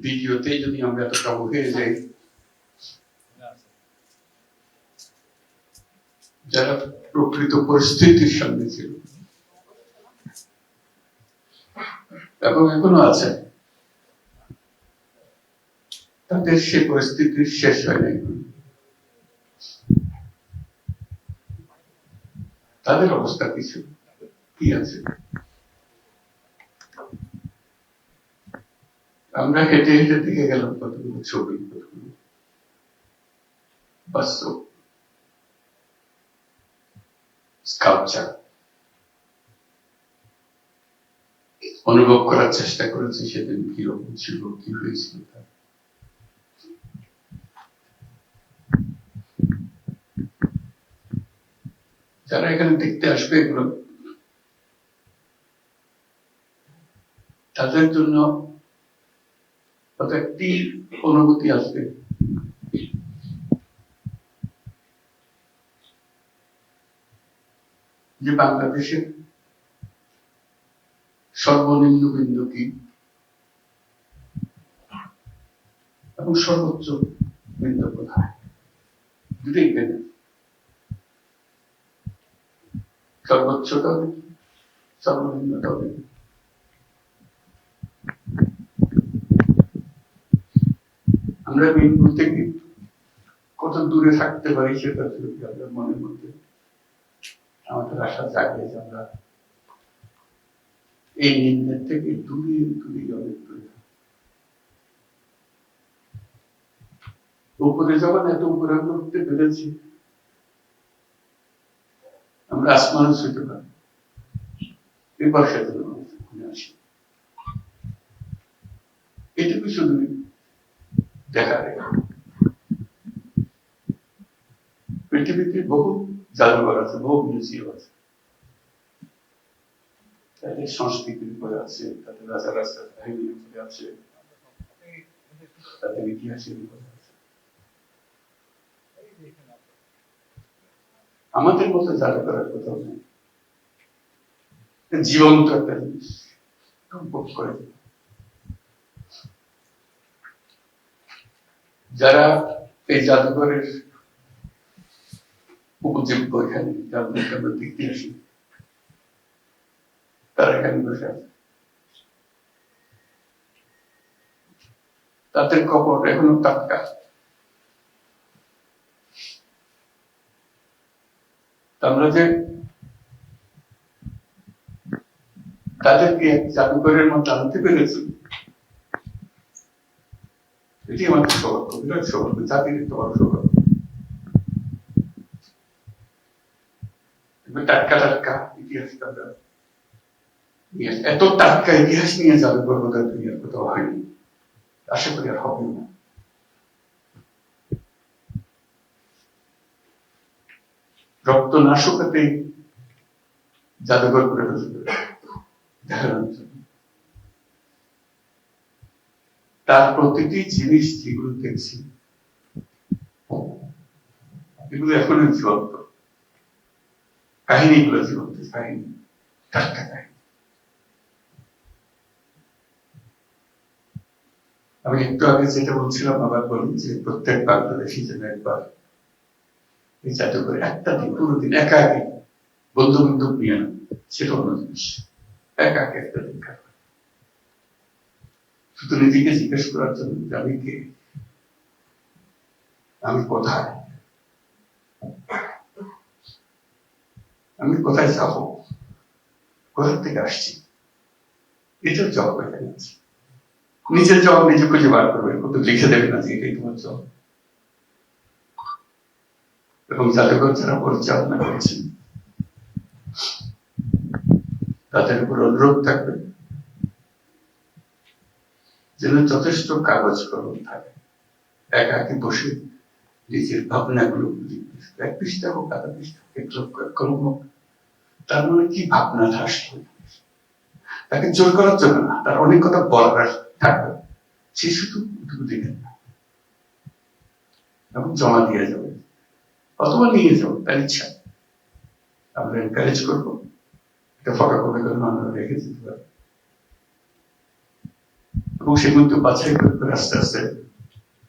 ভিডিওতে যদি আমরা এতটা হয়ে যাই, যারা প্রকৃত পরিস্থিতির সামনে ছিল এবং এখনো আছে, তাদের সে পরিস্থিতির শেষ হয় নাই। তাদের অবস্থা কিছু কি আছে? আমরা হেঁটে হেঁটে দেখে গেলাম কতগুলো ছবি, কতগুলো বাস্তব স্কাল্পচার অনুভব করার চেষ্টা করেছি সেদিন কিরকম ছিল, কি হয়েছিল। যারা এখানে দেখতে আসবে এগুলো তাদের জন্য একটি অনুভূতি আসবে, যে বাংলাদেশের সর্বনিম্ন বিন্দু কি এবং সর্বোচ্চ বিন্দু কোথায়, দুটোই পেনে। সর্বোচ্চটা হবে, সর্বনিম্নটা হবে। আমরা বিন্দু থেকে কত দূরে থাকতে পারি সেটা আমাদের মনের মধ্যে আমাদের আশা জাগে যে আমরা এই নিম্নের থেকে দূরে দূরে অনেক দূরে। উপরে যখন এত উপরে আমরা উঠতে পেরেছি, আমরা আসমান ছুঁতে পারি, এবার সাথে আসি। এটুকু শুধু দেখা যায়। পৃথিবীতে বহু জাদুঘর আছে, বহু মিউজিয়াম আছে, তাদের সংস্কৃতির উপরে আছে, তাদের রাজা রাস্তার কাহিনীর উপরে আছে, তাদের ইতিহাসের উপরে আছে। আমাদের মতো জাদুঘরের কোথাও নেই, জীবন্ত একটা জিনিস উপভোগ করে। যারা এই জাদুঘরের উপযোগ্য এখানে যাদেরকে আমরা দেখতে আসি, তারা এখানে বসে আছে। তাদের কবর এখনো টাটকা। আমরা যে তাদেরকে জাদুঘরের মধ্যে আনতে পেরেছি, এটি আমাদের সৌভাগ্য, বিরাট সৌভাগ্য, জাতির একটা বড় সৌভাগ্য। টাটকা টাটকা ইতিহাস, এত টাটকা ইতিহাস নিয়ে জাদুঘর বোধহয় দুনিয়ার কোথাও হয়নি, আশা করি আর হবে না। রক্ত না শুকাতেই জাদুঘর করে দেখানোর জন্য। তার প্রতিটি জিনিস যেগুলো দেখছি এগুলো এখনো জীবন্ত, কাহিনীগুলো জীবন্ত, কাহিনী, টাটকা কাহিনী। আমি একটু আগে যেটা বলছিলাম আবার বলি, যে প্রত্যেক বাংলাদেশি যেন একবার এই জাদুঘরে একটা দিন, পুরো দিন একা একে, বন্ধু বান্ধব নিয়ে না, সেটা অন্য জিনিস, একা একে একটা দিন কাটবে, শুধু নিজেকে জিজ্ঞেস করার জন্য যে আমি কে, আমি কোথায়, আমি কোথায় যাবো, কোথা থেকে আসছি। এটার জবাব এখানে আছে। নিজের জবাব নিজে খুঁজে বার করবে, কত লিখে দেবে না যে এটাই তোমার জবাব। এবং জাদুঘর যারা পরিচালনা করেছেন তাদের উপর অনুরোধ থাকবে যেন যথেষ্ট কাগজ কলম থাকে, একাকি বসে নিজের ভাবনাগুলো এক পৃষ্ঠা হোক, আধা পৃষ্ঠা কলম হোক, তার মনে কি ভাবনাটা আসলো, তাকে জোর করার জন্য না, তার অনেক কথা বলার থাকবে, সে শুধু দেখেন না এবং জমা দিয়ে যাবে অথবা নিয়ে যাবো, তার ইচ্ছা। আমরা এনকারেজ করবো, এটা ফটোকপি করে আমরা রেখে দিতে পারবো। এবং সেই মধ্যে বাছাই করে করে আস্তে আস্তে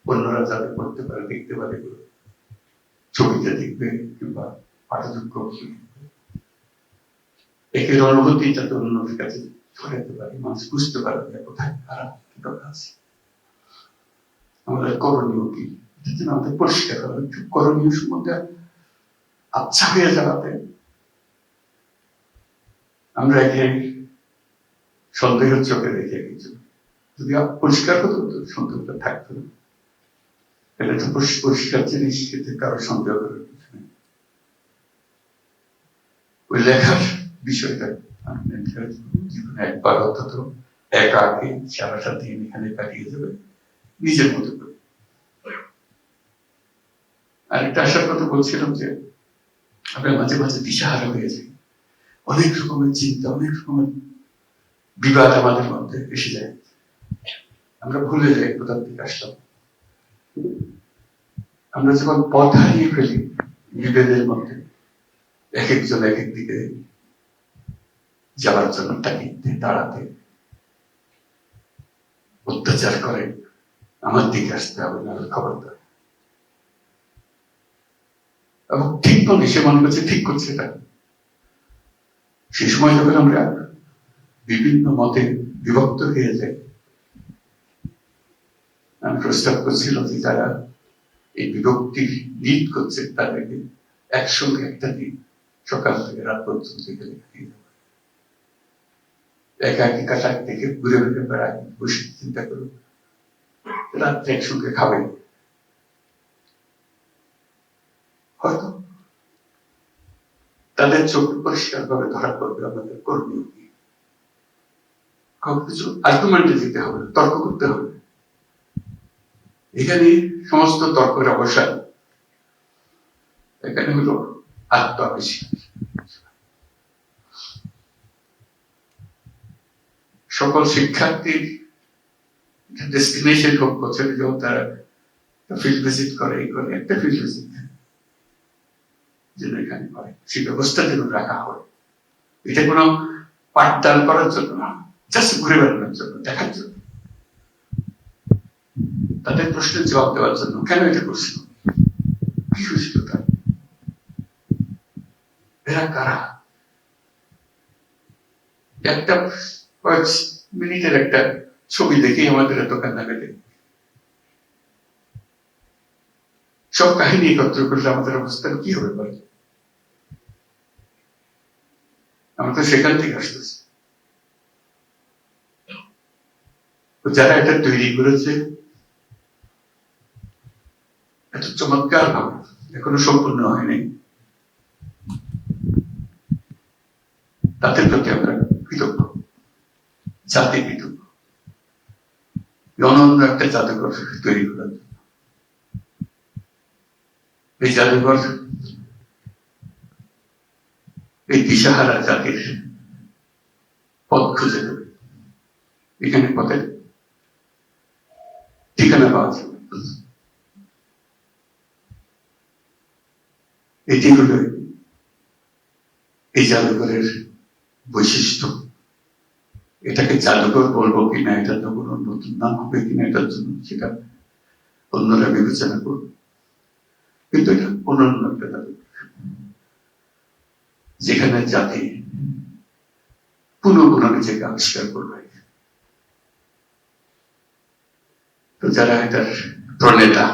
অন্যরা যাতে পড়তে পারে, দেখতে পারে, ছবিতে দেখবে কিংবা পাঠযোগ্য একের অনুভূতি যাতে অন্যদের কাছে ছড়াতে পারে, মানুষ বুঝতে পারে কোথায় খারাপ কি দরকার আছে, আমাদের করণীয় কি, এটা যেন আমাদের পরিষ্কার হবে। করণীয় সম্বন্ধে আচ্ছা হয়ে যাওয়াতে আমরা একে সন্দেহের চোখে রেখে গেছি। যদি পরিষ্কার হতো তো সন্দেহটা থাকতো না। এটা তো পরিষ্কার জিনিস, এতে কারো সন্দেহ করার কিছু নেই। ওই লেখার বিষয়টা জীবনে একবার অন্তত একা আগে সারাটা দিন এখানে কাটিয়ে যাবে নিজের মতো করে। আর একটা আসার কথা বলছিলাম যে আমরা মাঝে মাঝে দিশাহারা হয়ে যাই, অনেক রকমের চিন্তা, অনেক রকমের বিবাদ আমাদের মধ্যে এসে যায়, আমরা ভুলে যাই কোথা থেকে আসলাম। আমরা যখন পথ হারিয়ে ফেলি বিভেদের মধ্যে, এক একজন এক এক দিকে যাওয়ার জন্য তাকিতে দাঁড়াতে অত্যাচার করে, আমার দিকে আসতে হবে না, খবরদার। এবং ঠিক মনে সে মনে করছে ঠিক করছে এটা। সেই সময় যখন আমরা বিভিন্ন মতে বিভক্ত হয়ে যাই, আমি প্রস্তাব করছিলাম যে যারা এই বিভক্তি লিড করছে তাদেরকে একসঙ্গে একটা দিন সকাল থেকে রাত পর্যন্ত একাকি কাটাক থেকে ঘুরে ঘুরে বেড়ায়, বসে চিন্তা করুন, রাত্রে একসঙ্গে খাবে, হয়তো তাদের চোখ পরিষ্কার ভাবে ধরা পড়বে আমাদের করণীয় কি। কিছু আর্গুমেন্টে দিতে হবে, তর্ক করতে হবে। এখানে সমস্ত তর্কের অবসান, এখানে হলো আত্মাবিষ্কার। সকল শিক্ষার্থীর ডেস্টিনেশন হোক, বছরে যখন তারা ফিল্ড ভিজিট করে, এই করে একটা ফিল্ড ভিজিট যেন এখানে করে, সেই ব্যবস্থা যেন রাখা হয়। এটা কোনো পাঠদান করার জন্য না, জাস্ট ঘুরে বেড়ানোর জন্য, দেখার জন্য, তাদের প্রশ্নের জবাব দেওয়ার জন্য। কেন এটা করছিল, কি হয়েছিল তার, এরা কারা, একটা কয়েক মিনিটের একটা ছবি দেখেই আমাদের এত কান্না কাটে। সব কাহিনী একত্র করলে আমাদের অবস্থা কি হবে বলে? আমরা তো সেখান থেকে আসতেছি। যারা এটা তৈরি করেছে এত চমৎকার ভাবে, এখনো সম্পূর্ণ হয়নি, তাদের প্রতি আমরা কৃতজ্ঞ, জাতি কৃতজ্ঞ। অনন্য একটা জাদুঘর তৈরি করার জন্য। এই জাদুঘর এই দিশাহারা জাতির পথ খুঁজে দেবে, এখানে পথের ঠিকানা পাওয়া যাবে। এটি হল এই জাদুঘরের বৈশিষ্ট্য। এটাকে জাদুঘর বলবো কিনা, এটা তো কোনো নতুন নাম হবে কিনা, এটার জন্য সেটা অন্যরা বিবেচনা করবে, কিন্তু এটা অন্যান্য একটা জাদুঘর, যেখানে জাতি পুনঃ পুনঃ নিজেকে আবিষ্কার করবে। তো যারা এটার প্রণেতা,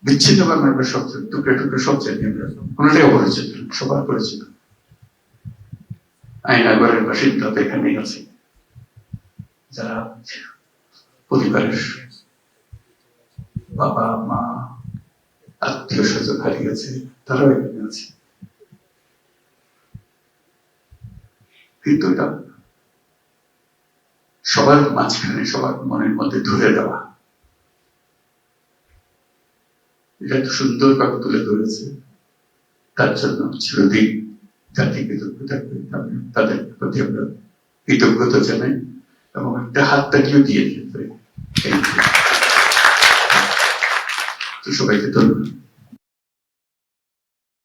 বিচ্ছিন্ন ভাবে সব টুকরে টুকরে সব জানি আমরা, কোনটাই অপরিচিত, সবার পরিচিত। আয়নাগরের বাসিন্দা তো এখানেই আছে, যারা পরিবারের বাবা মা আত্মীয় স্বজন হারিয়েছে, তারাও এখানে আছে। কিন্তু এটা সবার মাঝখানে, সবার মনের মধ্যে ধরে দেওয়া, এটা একটু সুন্দর ভাবে তুলে ধরেছে। তার জন্য চিরদিন জাতি কৃতজ্ঞ থাকবে। তাদের প্রতি আমরা কৃতজ্ঞতা জানাই এবং একটা হাত তাকিয়েও দিয়ে দিতে পারি। সবাইকে ধন্যবাদ।